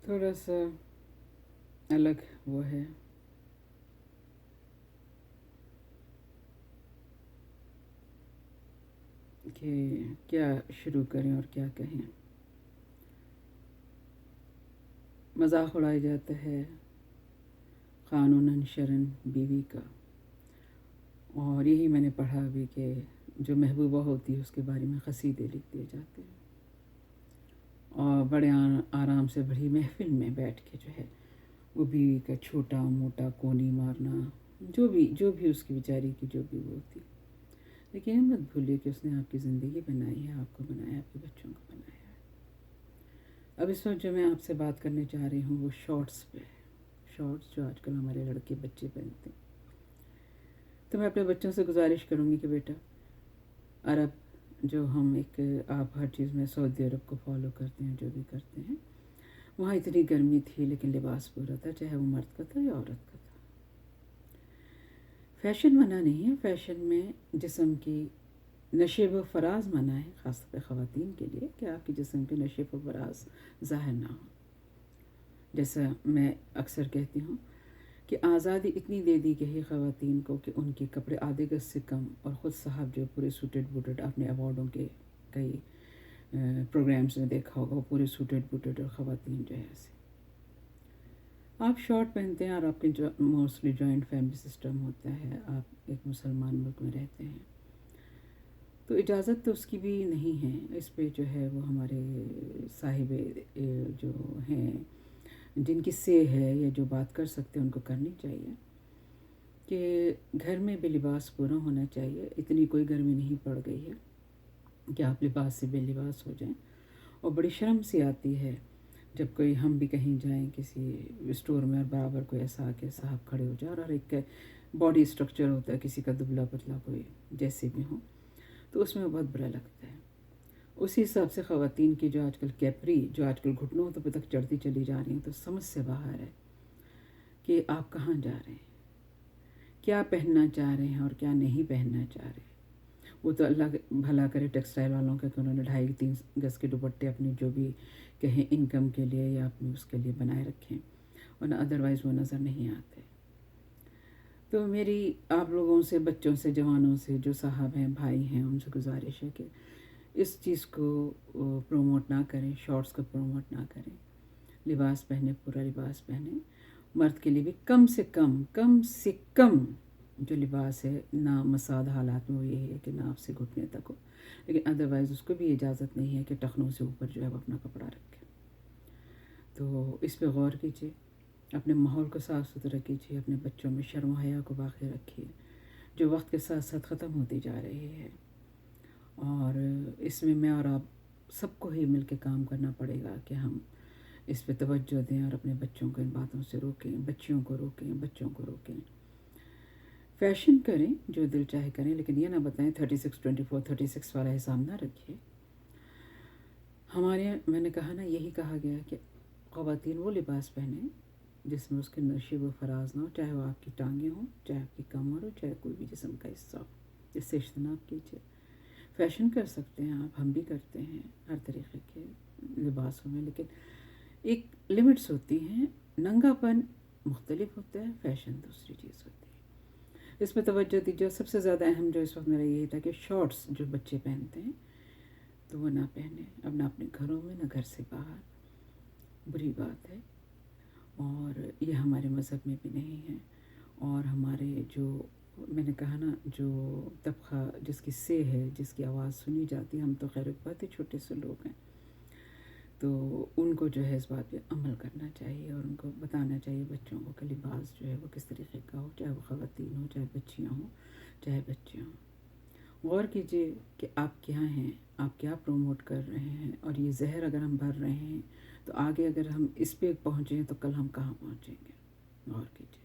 تھوڑا سا الگ وہ ہے کہ کیا شروع کریں اور کیا کہیں. مذاق اڑایا جاتا ہے قانوناً شرعاً بیوی کا، اور یہی میں نے پڑھا ابھی کہ جو محبوبہ ہوتی ہے اس کے بارے میں قصیدے لکھ دیے جاتے ہیں، اور بڑے آرام سے بڑی محفل میں بیٹھ کے جو ہے وہ بیوی کا چھوٹا موٹا کونی مارنا، جو بھی اس کی بیچاری کی جو بھی وہ ہوتی. لیکن یہ مت بھولیے کہ اس نے آپ کی زندگی بنائی ہے، آپ کو بنایا ہے، آپ کے بچوں کو بنایا ہے. اب اس وقت جو میں آپ سے بات کرنے چاہ رہی ہوں وہ شارٹس پہ ہے. شارٹس جو آج کل ہمارے لڑکے بچے پہنتے ہیں. تو میں اپنے بچوں سے گزارش کروں گی کہ بیٹا، عرب جو ہم ایک آپ ہر چیز میں سعودی عرب کو فالو کرتے ہیں، جو بھی کرتے ہیں، وہاں اتنی گرمی تھی لیکن لباس پورا تھا، چاہے وہ مرد کا تھا یا عورت کا تھا. فیشن منع نہیں ہے، فیشن میں جسم کی نشیب و فراز منع ہے، خاص طور پہ خواتین کے لیے، کہ آپ کے جسم کے نشیب و فراز ظاہر نہ ہو. جیسا میں اکثر کہتی ہوں کہ آزادی اتنی دے دی گئی خواتین کو کہ ان کے کپڑے آدھے گز سے کم، اور خود صاحب جو پورے سوٹڈ بوٹڈ، آپ نے ایوارڈوں کے کئی پروگرامز میں دیکھا ہوگا، وہ پورے سوٹڈ بوٹڈ، اور خواتین جو ہے ایسے. آپ شارٹ پہنتے ہیں اور آپ کے موسٹلی جوائنٹ فیملی سسٹم ہوتا ہے، آپ ایک مسلمان ملک میں رہتے ہیں، تو اجازت تو اس کی بھی نہیں ہے. اس پہ جو ہے وہ ہمارے صاحب جو ہیں، جن کی سے ہے یا جو بات کر سکتے ہیں، ان کو کرنی چاہیے کہ گھر میں بھی لباس پورا ہونا چاہیے. اتنی کوئی گرمی نہیں پڑ گئی ہے کہ آپ لباس سے بے لباس ہو جائیں. اور بڑی شرم سی آتی ہے جب کوئی ہم بھی کہیں جائیں کسی اسٹور میں، اور برابر کوئی ایسا آ کے صاحب کھڑے ہو جائے، اور ایک باڈی اسٹرکچر ہوتا ہے کسی کا دبلا پتلا، کوئی جیسے بھی ہوں، تو اس میں بہت برا لگتا ہے. اسی حساب سے خواتین کی جو آج کل کیپری، جو آج کل گھٹنوں تک چڑھتی چلی جا رہی ہیں، تو سمجھ سے باہر ہے کہ آپ کہاں جا رہے ہیں، کیا پہننا چاہ رہے ہیں اور کیا نہیں پہننا چاہ رہے ہیں. وہ تو اللہ بھلا کرے ٹیکسٹائل والوں کا کہ انہوں نے 2.5-3 گز کے دوپٹے اپنی جو بھی کہیں انکم کے لیے یا اپنے اس کے لیے بنائے رکھیں، ورنہ ادروائز وہ نظر نہیں آتے. تو میری آپ لوگوں سے، بچوں سے، جوانوں سے، جو صاحب ہیں، بھائی ہیں، ان سے گزارش ہے کہ اس چیز کو پروموٹ نہ کریں، شارٹس کو پروموٹ نہ کریں. لباس پہنے، پورا لباس پہنے. مرد کے لیے بھی کم سے کم جو لباس ہے، نامساعد حالات میں وہ یہی ہے کہ ناف سے گھٹنے تک ہو، لیکن ادروائز اس کو بھی اجازت نہیں ہے کہ ٹخنوں سے اوپر جو ہے وہ اپنا کپڑا رکھے. تو اس پہ غور کیجیے، اپنے ماحول کو صاف ستھرا کیجیے، اپنے بچوں میں شرم و حیا کو باقی رکھیے، جو وقت کے ساتھ ساتھ ختم ہوتی جا رہی ہے. اور اس میں اور آپ سب کو ہی مل کے کام کرنا پڑے گا کہ ہم اس پہ توجہ دیں اور اپنے بچوں کو ان باتوں سے روکیں، بچوں کو روکیں. فیشن کریں، جو دل چاہے کریں، لیکن یہ نہ بتائیں 36-24-36 والا حساب نہ رکھیے. ہمارے میں نے کہا نا، یہی کہا گیا کہ خواتین وہ لباس پہنیں جس میں اس کے نشیب و فراز نہ ہو، چاہے وہ آپ کی ٹانگیں ہوں، چاہے آپ کی کمر ہو، چاہے کوئی بھی جسم کا حصہ ہو. اس سے اجتناب کیجیے. فیشن کر سکتے ہیں آپ، ہم بھی کرتے ہیں ہر طریقے کے لباسوں میں، لیکن ایک لمٹس ہوتی ہیں. ننگا پن مختلف ہوتا ہے، فیشن دوسری چیز ہوتی ہے. اس پہ توجہ دیجیے. سب سے زیادہ اہم جو اس وقت میرا یہی تھا کہ شارٹس جو بچے پہنتے ہیں تو وہ نہ پہنیں، اب نہ اپنے گھروں میں، نہ گھر سے باہر. بری بات ہے، اور یہ ہمارے مذہب میں بھی نہیں ہے. اور ہمارے جو میں نے کہا نا، جو طبقہ جس کی سے ہے، جس کی آواز سنی جاتی ہے، ہم تو خیر بہت ہی چھوٹے سے لوگ ہیں، تو ان کو جو ہے اس بات پہ عمل کرنا چاہیے، اور ان کو بتانا چاہیے بچوں کو کہ لباس جو ہے وہ کس طریقے کا ہو، چاہے وہ خواتین ہوں، چاہے بچیاں ہوں، چاہے بچے ہوں. غور کیجیے کہ آپ کیا ہیں، آپ کیا پروموٹ کر رہے ہیں، اور یہ زہر اگر ہم بھر رہے ہیں تو آگے اگر ہم اس پہ پہنچیں تو کل ہم کہاں پہنچیں گے. غور کیجیے.